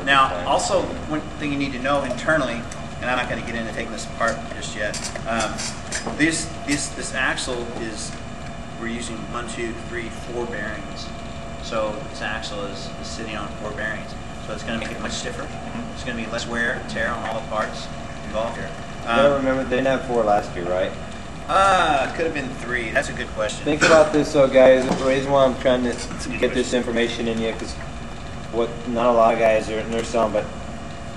Now, also, one thing you need to know internally, and I'm not going to get into taking this apart just yet. This axle is, we're using 1, 2, 3, 4 bearings. So this axle is sitting on 4 bearings. So it's going to make it much stiffer. It's going to be less wear and tear on all the parts involved here. I remember they didn't have 4 last year, right? Could have been 3. That's a good question. Think about this, though, guys. The reason why I'm trying to get this information in you, because what not a lot of guys are, and they're selling, but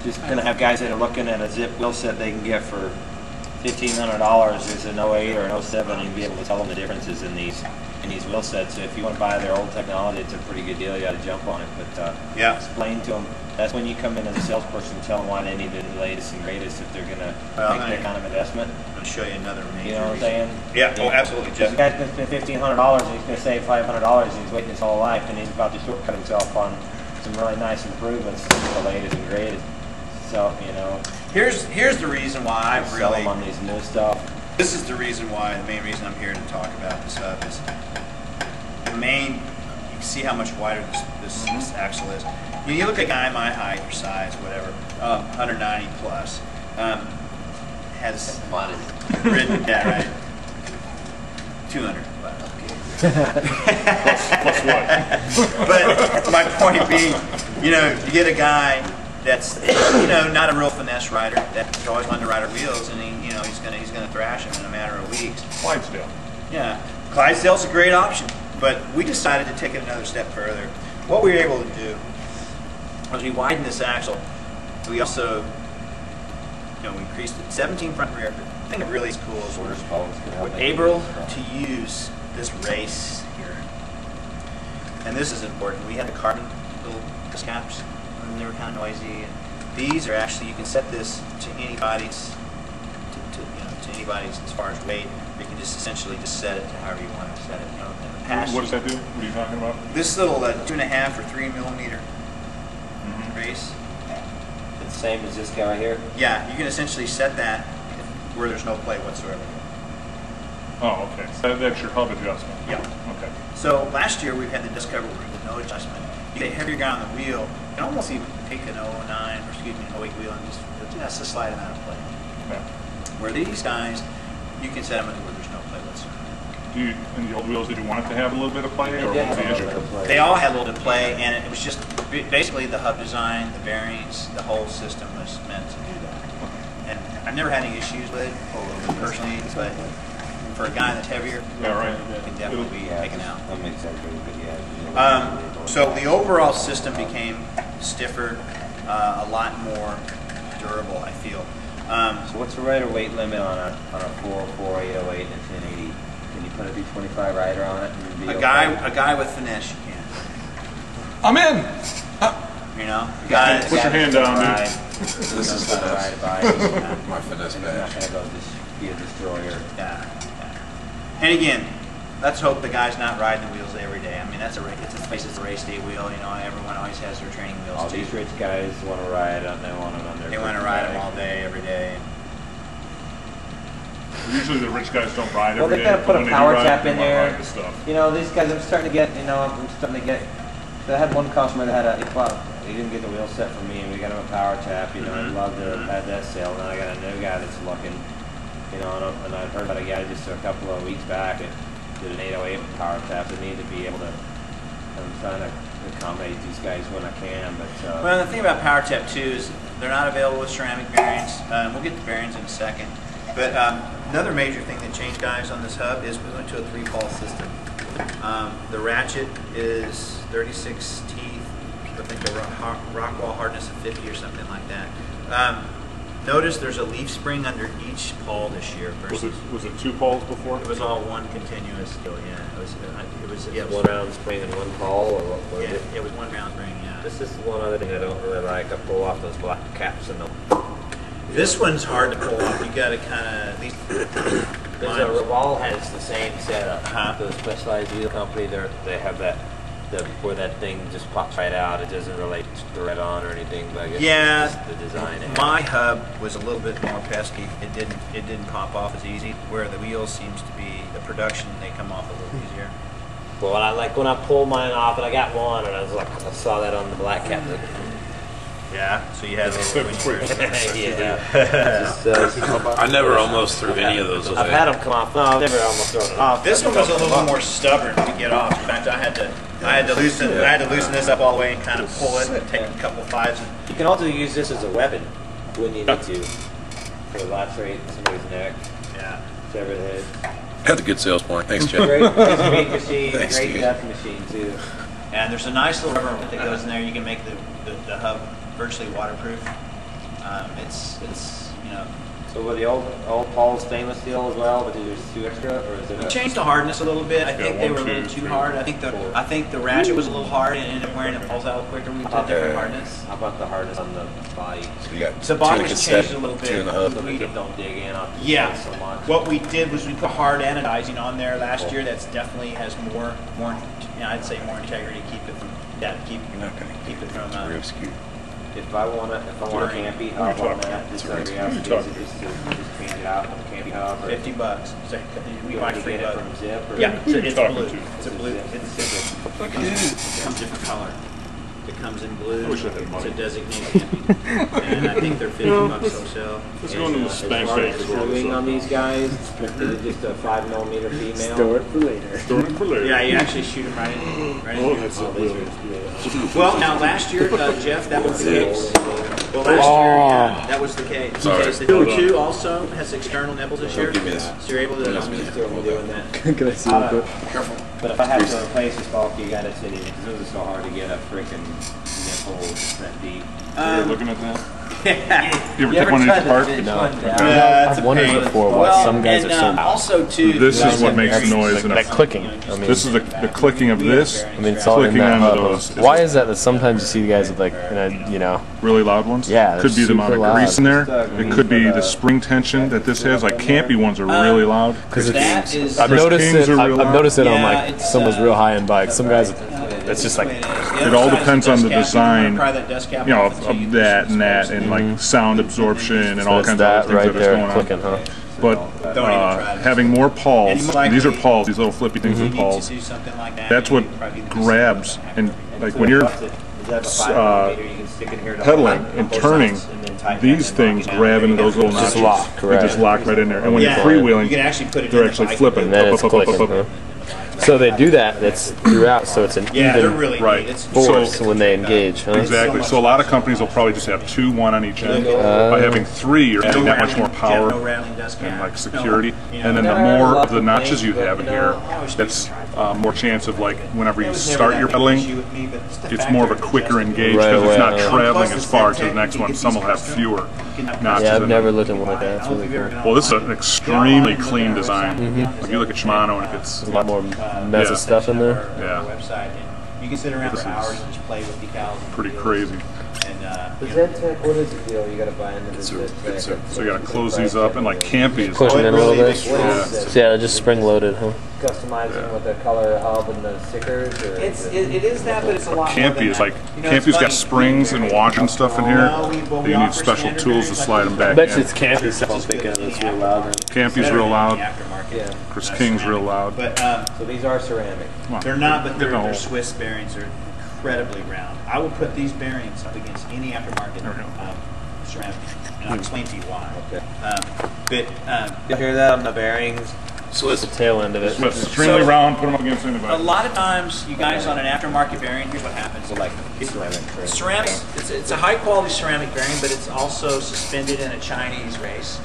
just gonna have guys that are looking at a Zipp wheel set they can get for $1,500 is an '08 or an '07, and be able to tell them the differences in these wheel sets. So if you want to buy their old technology, it's a pretty good deal. You got to jump on it, but yeah, explain to them. That's when you come in as a salesperson, tell them why they need the latest and greatest if they're gonna make that kind of investment. I'm gonna show you another major. You know what I'm saying? Yeah. Oh, absolutely, Jeff. The guy's gonna spend $1,500 and he's gonna save $500, and he's waiting his whole life, and he's about to shortcut himself on some really nice improvements to the latest and greatest. So, you know. Here's the reason why I sell really them on these new stuff. This is the reason why, the main reason I'm here to talk about this stuff is the main. You can see how much wider this axle is. You look at a guy my height or size, whatever, 190 plus, has ridden, yeah, right, 200. Plus what? But my point being, you know, you get a guy that's, you know, not a real finesse rider, that always wanted to ride our wheels, and he, you know, he's gonna thrash him in a matter of weeks. Clydesdale. Yeah, Clydesdale's a great option, but we decided to take it another step further. What we were able to do was we widened this axle. We also, you know, we increased it 17 front and rear. But the thing that really is cool is we're able to use this race here, and this is important. We had the carbon little disc caps, and they were kind of noisy. And these are actually, you can set this to anybody's, to anybody's as far as weight. You can just essentially just set it to however you want to set it. You know, in the past, what does that do? What are you talking about? This little 2.5 or 3 millimeter race. It's the same as this guy right here? Yeah, you can essentially set that where there's no play whatsoever. Oh, okay. So that's your hub adjustment. Yeah. Okay. So last year we've had the disc cover with no adjustment. You get a heavier guy on the wheel, you can almost even take an 09, or excuse me, an 08 wheel and just slide them out of play. Yeah. Where these guys, you can set them into where there's no play whatsoever. In the old wheels, did you want it to have a little bit of play, or what was the issue? They all had a little bit of play, and it was just basically the hub design, the bearings, the whole system was meant to do that. And I've never had any issues with it personally, but for a guy that's heavier, yeah, right, it can definitely be taken out. That makes sense. Yeah. So the overall system became stiffer, a lot more durable, I feel. So what's the rider weight limit on a 404, 808, and 1080? Can you put a B25 rider on it? And be a guy with finesse, you can. I'm in. You know, guys. Put your hand down, dude. This is finesse. My finesse badge. You're not going to go be a destroyer. Yeah. And again, let's hope the guy's not riding the wheels every day. I mean, it's a race day wheel. You know, everyone always has their training wheels. All these rich guys want to ride them. They want them on their. They want to ride them all day, every day. Usually the rich guys don't ride well, every day. Well, they got to put a power tap in there. The you know, these guys, I'm starting to get. I had one customer that had he didn't get the wheel set for me, and we got him a power tap. You know, I'd love to have had that sale. Now I got a new guy that's looking. You know, and I've heard about a guy just a couple of weeks back that did an 808 with power tap. They need to be able to. I'm trying to accommodate these guys when I can, but. Well, the thing about power tap too is they're not available with ceramic bearings. We'll get the bearings in a second. But another major thing that changed, guys, on this hub is we went to a 3-pole system. The ratchet is 36 teeth. I think a rock wall hardness of 50 or something like that. Notice there's a leaf spring under each pole this year. Was it 2 poles before? It was all one continuous deal. Yeah, it was one round spring and one pole, or what? Yeah, it was one round spring. Yeah. This is one other thing I don't really like. I pull off those black caps and this one's hard to pull off. You got to kind of at least. Revolve has the same setup. The Specialized Wheel Company, they have that. Where that thing just pops right out. It doesn't really thread on or anything, but I guess it's just the design. My hub was a little bit more pesky. It didn't pop off as easy. Where the wheels seems to be the production, they come off a little easier. Well, when I pulled mine off, and I got one, and I was like, I saw that on the black cap. Yeah, so you had a little Yeah. I never almost threw any of those away. I've had them come off. No, I've never almost thrown it off. This one was a little more stubborn to get off. In fact, I had to loosen this up all the way and kind of pull it and take a couple fives. You can also use this as a weapon when you need to. For lacerate somebody's neck, Yeah. sever the head. That's a good sales point. Thanks, Jeff. Great meat machine, Thanks, great Steve. death machine too. And there's a nice little rubber that goes in there. You can make the hub virtually waterproof. It's you know. So with the old Paul stainless steel as well, but there's 2 extra, or is it? We changed the hardness a little bit. I think they 1, were a little 2, too 3. hard. I think the ratchet was a little hard and ended up wearing the balls out quicker. We did different hardness. How about the hardness on the body? So you got The 2 body in was cassette, changed a little 2 in the bit. hub. So we don't dig in on the Yeah. so much. What we did was we put hard anodizing on there last year. That's definitely has more I'd say more integrity. Keep it from keep it from Real skewed. If I want a campy hub on that, just out of curiosity, is it just to change it out with a campy hub? Or $50. So we you buy want to free get it bug. from Zipp? Or Yeah, it's talking blue. to? It's a blue. It's different. It comes different color. It comes in blue. I wish I had It's money. a designated camping. And I think they're $50 wholesale. Let's go into the spank bag as well. Screwing on these guys, is it just a 5mm female? Store it for later. Throwing it for later. Yeah, you actually shoot them right in. Right in Oh, here. that's a real. Well, now last year, Jeff, that was the case. Well, last year, yeah, that was the case. Sorry. The Two also has external nipples this year. Give me this. So you're able to. I'm still doing that. Can I see real quick? But if I have to replace this bulk, you gotta send it, because those are so hard to get a freaking nipple that deep. You're looking at that? Yeah. You ever take one of these apart? It's I've a wondered pain. before why Well, some guys and, are so loud. Also, too. This the is what guys makes have noise. very- And That clicking. I mean, This is the clicking of this. I mean, it's all in clicking that onto hub. those. Why is that sometimes you see the guys with like, you know, Really loud ones? Yeah, Could be the amount of super grease in there. loud. It could be the spring tension that this has. Like campy ones are really loud. because That is. I've Chris noticed King's it. are I've real loud. noticed it on Yeah, like it's, someone's real high end bikes. Some guys, it's just like It all depends on the design, you know, of that and that, and like sound absorption and all it's kinds that of other right things that there are going on. clicking, huh? But Don't even try this. having more pawls, And these are likely- pawls, these little flippy things You are need pawls. to do something like that. That's what grabs, and like when you're pedaling and turning, these things grab into those little Just notches. lock, They right. just lock right in there. And when Yeah. you're You freewheeling, can actually put it they're in the actually bike. flipping. And then it's Up, up, up, clicking. up, up. Huh? So they do that. That's throughout. So it's an Yeah, they're even really Right. neat. It's force So- when they engage. Huh? Exactly. So a lot of companies will probably just have 2, 1 on each end. By having 3, you're adding that much more No power rattling dust and cap. like security. No, And then the more of the notches you have in here, that's more chance of like whenever you start your pedaling, it's more of a quicker engage Right because it's away, not yeah. traveling as far to the next one. Some will have fewer notches. Yeah, I've in never them. looked at one like that. It's really cool. Well, this is an extremely clean design. Like you look at Shimano and it's A lot more mess Yeah. of stuff in there. Yeah. Website. And you can sit around This for is hours and just play with decals. pretty crazy. And The you know, ZTech, what is the deal? You gotta buy into the ZTech. So you gotta close these up and like campy is Pushing in a little bit. What is So yeah, they're just spring loaded, huh? customizing with the color hub and the stickers? Or it is that, but it's a lot. Campy is like Campy's got springs and wash and stuff in here. You need special tools to slide them I back bet you in. it's campy stuff I'm thinking of. It's real loud. Campy's real loud. Yeah. Chris King's real loud. But So these are ceramic. they're not. But No. they're Swiss bearings. They're incredibly round. I will put these bearings up against any aftermarket ceramic, and I'll explain to you why. Okay. But You hear that on the bearings? So The tail end of it. it's extremely round, put them up against a anybody. lot of times, you guys on an aftermarket bearing, here's what happens. So like ceramic. Ceramic, it's a high quality ceramic bearing, but it's also suspended in a Chinese race.